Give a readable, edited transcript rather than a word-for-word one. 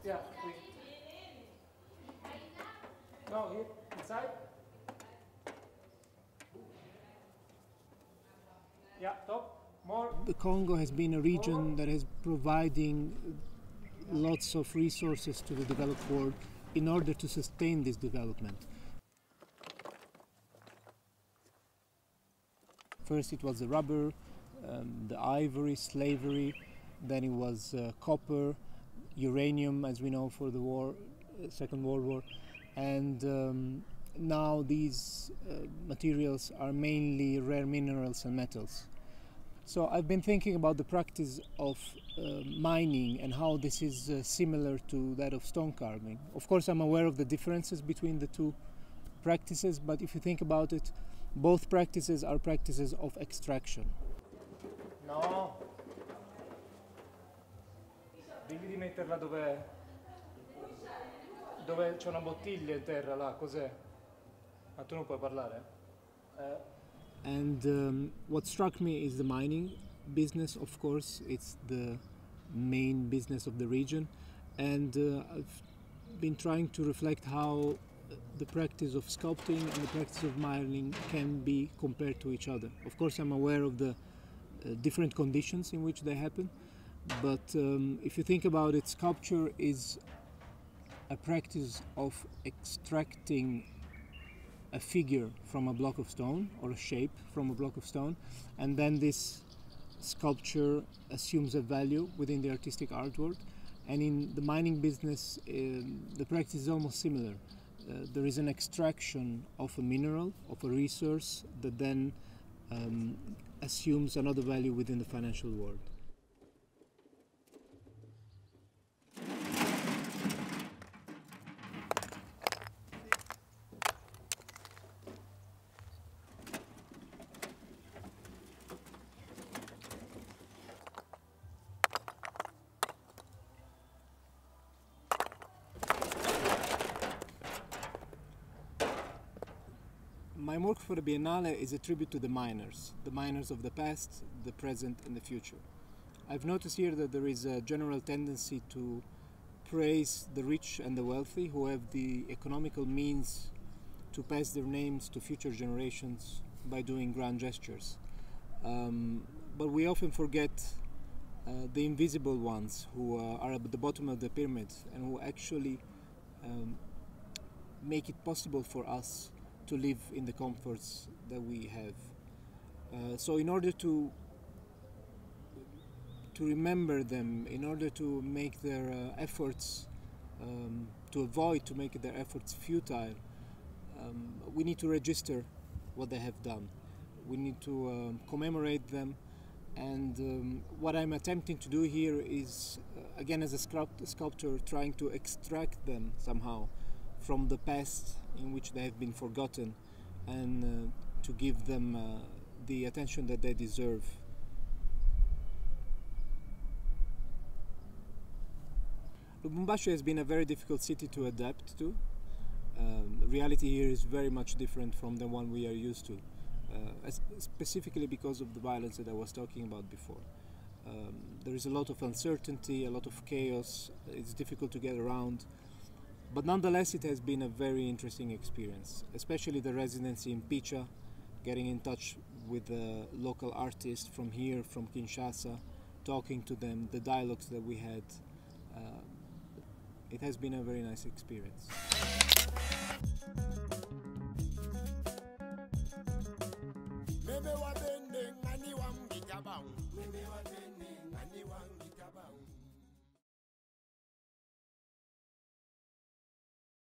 Yeah, no, here, inside. Yeah, top, more. The Congo has been a region that is providing lots of resources to the developed world in order to sustain this development. First it was the rubber, the ivory, slavery, then it was copper, uranium, as we know, for the war, Second World War, and now these materials are mainly rare minerals and metals. So I've been thinking about the practice of mining and how this is similar to that of stone carving. Of course, I'm aware of the differences between the two practices, but if you think about it, both practices are practices of extraction. No. Digli di metterla dove c'è una bottiglia in terra là, cos'è? Ma tu non puoi parlare? And what struck me is the mining business, of course. It's the main business of the region, and I've been trying to reflect how the practice of sculpting and the practice of mining can be compared to each other. Of course, I'm aware of the different conditions in which they happen, but if you think about it, sculpture is a practice of extracting a figure from a block of stone, or a shape from a block of stone, and then this sculpture assumes a value within the artistic artwork. And in the mining business, the practice is almost similar. There is an extraction of a mineral, of a resource, that then assumes another value within the financial world. My work for the Biennale is a tribute to the miners of the past, the present and the future. I've noticed here that there is a general tendency to praise the rich and the wealthy who have the economical means to pass their names to future generations by doing grand gestures. But we often forget the invisible ones who are at the bottom of the pyramid and who actually make it possible for us to live in the comforts that we have. So in order to remember them, in order to make their efforts, to avoid to make their efforts futile, we need to register what they have done. We need to commemorate them, and what I'm attempting to do here is, again as a sculptor, trying to extract them somehow from the past in which they have been forgotten, and to give them the attention that they deserve. Lubumbashi has been a very difficult city to adapt to. Reality here is very much different from the one we are used to, specifically because of the violence that I was talking about before. There is a lot of uncertainty, a lot of chaos. It's difficult to get around. But nonetheless, it has been a very interesting experience, especially the residency in Picha, getting in touch with the local artists from here, from Kinshasa, talking to them, the dialogues that we had. It has been a very nice experience. Maybe what